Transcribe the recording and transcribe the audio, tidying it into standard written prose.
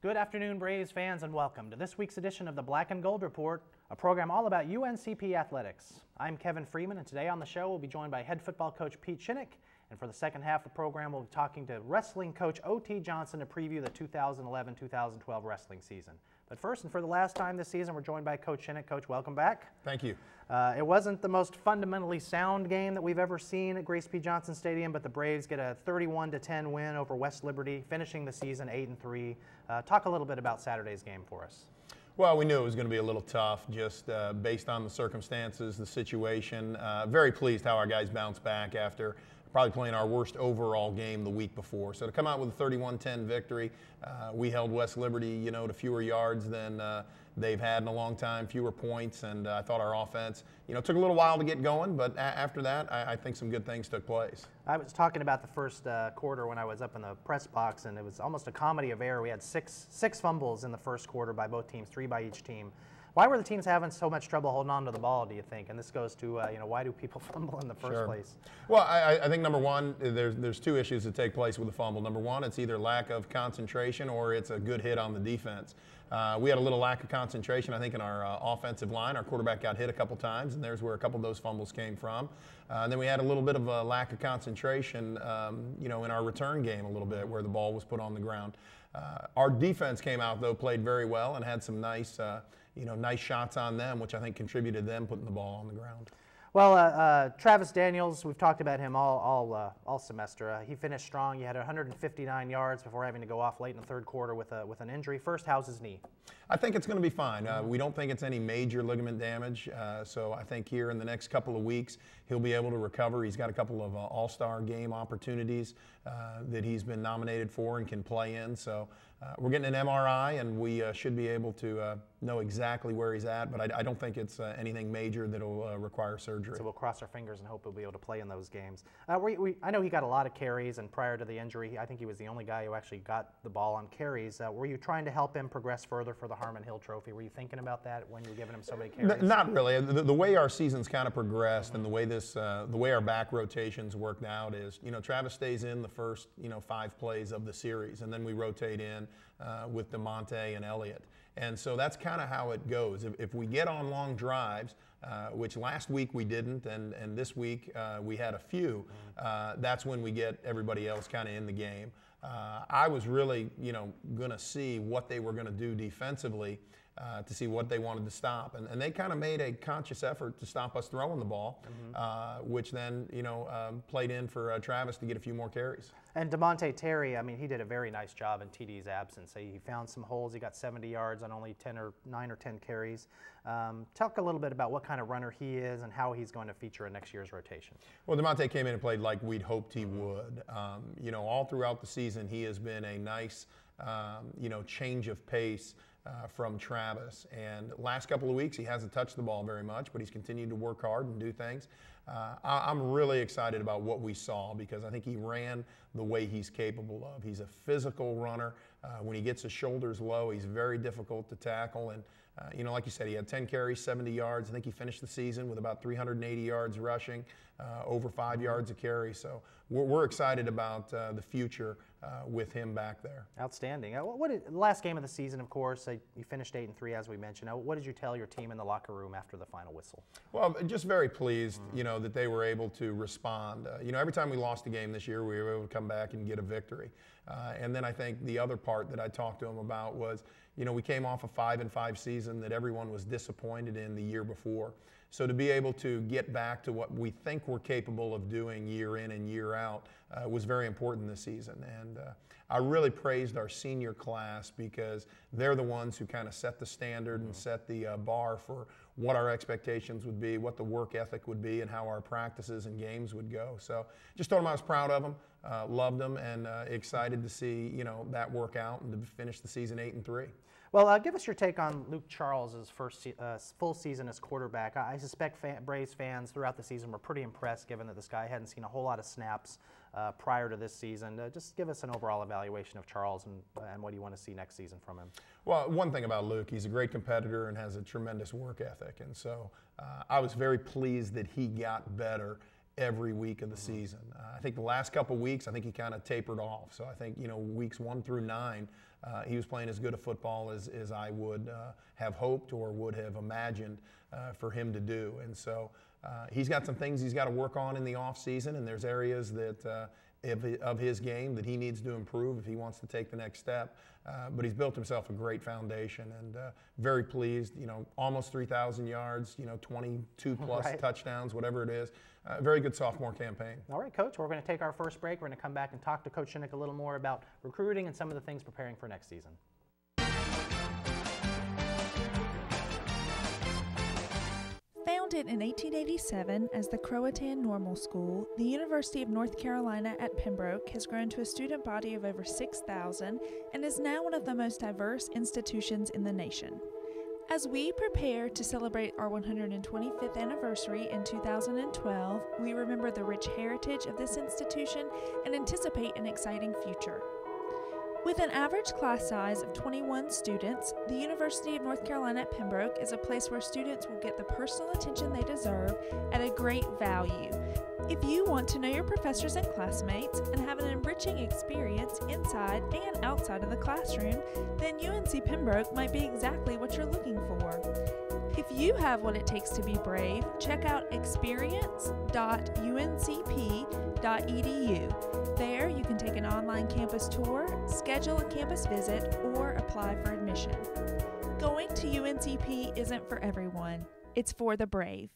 Good afternoon, Braves fans, and welcome to this week's edition of the Black and Gold Report, a program all about UNCP athletics. I'm Kevin Freeman, and today on the show we'll be joined by head football coach Pete Shinnick, and for the second half of the program we'll be talking to wrestling coach O.T. Johnson to preview the 2011-2012 wrestling season. But first, and for the last time this season, we're joined by Coach Shinnick. Coach, welcome back. Thank you. It wasn't the most fundamentally sound game that we've ever seen at Grace P. Johnson Stadium, but the Braves get a 31-10 win over West Liberty, finishing the season 8-3. Talk a little bit about Saturday's game for us. Well, we knew it was going to be a little tough just based on the circumstances, the situation. Very pleased how our guys bounced back after probably playing our worst overall game the week before. So to come out with a 31-10 victory, we held West Liberty, to fewer yards than they've had in a long time, fewer points, and I thought our offense, took a little while to get going, but after that, I think some good things took place. I was talking about the first quarter when I was up in the press box, and it was almost a comedy of error. We had six fumbles in the first quarter by both teams, 3 by each team. Why were the teams having so much trouble holding on to the ball, do you think? And this goes to, why do people fumble in the first place? Well, I think number one, there's two issues that take place with the fumble. Number one, it's either lack of concentration or it's a good hit on the defense. We had a little lack of concentration, I think, in our offensive line. Our quarterback got hit a couple times, and there's where a couple of those fumbles came from. And then we had a little bit of a lack of concentration, in our return game a little bit where the ball was put on the ground. Our defense came out, though, played very well and had some nice shots on them, which I think contributed to them putting the ball on the ground. Well, Travis Daniels, we've talked about him all semester. He finished strong. He had 159 yards before having to go off late in the third quarter with an injury. First, how's his knee? I think it's going to be fine. We don't think it's any major ligament damage, so I think here in the next couple of weeks he'll be able to recover. He's got a couple of all-star game opportunities that he's been nominated for and can play in. So we're getting an MRI, and we should be able to know exactly where he's at, but I don't think it's anything major that will require surgery. So we'll cross our fingers and hope he'll be able to play in those games. I know he got a lot of carries, and prior to the injury, I think he was the only guy who actually got the ball on carries. Were you trying to help him progress further for the Harmon Hill Trophy? Were you thinking about that when you were giving him so many carries? Not really. The way our season's kind of progressed and the way our back rotations worked out is, Travis stays in the first, 5 plays of the series, and then we rotate in with DeMonte and Elliott. And so that's kind of how it goes. If we get on long drives, which last week we didn't, and this week we had a few, that's when we get everybody else kind of in the game. I was really, going to see what they were going to do defensively to see what they wanted to stop. And they kind of made a conscious effort to stop us throwing the ball, which then, played in for Travis to get a few more carries. And DeMonte Terry, he did a very nice job in TD's absence. He found some holes. He got 70 yards on only 9 or 10 carries. Talk a little bit about what kind of runner he is and how he's going to feature in next year's rotation. Well, DeMonte came in and played like we'd hoped he would. All throughout the season, he has been a nice, change of pace from Travis. And last couple of weeks, he hasn't touched the ball very much, but he's continued to work hard and do things. I'm really excited about what we saw because I think he ran the way he's capable of. He's a physical runner. When he gets his shoulders low, he's very difficult to tackle. And, like you said, he had 10 carries, 70 yards. I think he finished the season with about 380 yards rushing, over 5 yards a carry. So we're excited about the future with him back there. Outstanding. The last game of the season, of course, you finished 8-3, as we mentioned. What did you tell your team in the locker room after the final whistle? Well, just very pleased, that they were able to respond. Every time we lost a game this year, we were able to come back and get a victory. And then I think the other part that I talked to them about was, we came off a 5-5 season that everyone was disappointed in the year before. So to be able to get back to what we think we're capable of doing year in and year out was very important this season. And I really praised our senior class because they're the ones who kind of set the standard and set the bar for what our expectations would be, what the work ethic would be, and how our practices and games would go. So just told them I was proud of them, loved them, and excited to see that work out and to finish the season 8-3. Well, give us your take on Luke Charles' first full season as quarterback. I suspect Braves fans throughout the season were pretty impressed, given that this guy hadn't seen a whole lot of snaps prior to this season. Just give us an overall evaluation of Charles and what do you want to see next season from him. Well, one thing about Luke, he's a great competitor and has a tremendous work ethic. And so I was very pleased that he got better every week of the season. I think the last couple weeks, I think he kind of tapered off. So I think, weeks 1 through 9, he was playing as good a football as I would have hoped or would have imagined for him to do. And so he's got some things he's got to work on in the off season, and there's areas that of his game that he needs to improve if he wants to take the next step. But he's built himself a great foundation, and very pleased. Almost 3,000 yards, 22 plus right. touchdowns, whatever it is. Very good sophomore campaign. All right, Coach, we're going to take our first break. We're going to come back and talk to Coach Shinnick a little more about recruiting and some of the things preparing for next season. Founded in 1887 as the Croatan Normal School, the University of North Carolina at Pembroke has grown to a student body of over 6,000 and is now one of the most diverse institutions in the nation. As we prepare to celebrate our 125th anniversary in 2012, we remember the rich heritage of this institution and anticipate an exciting future. With an average class size of 21 students, the University of North Carolina at Pembroke is a place where students will get the personal attention they deserve at a great value. If you want to know your professors and classmates and have an enriching experience inside and outside of the classroom, then UNC Pembroke might be exactly what you're looking for. If you have what it takes to be brave, check out experience.uncp.edu. There you can take an online campus tour, schedule a campus visit, or apply for admission. Going to UNCP isn't for everyone. It's for the brave.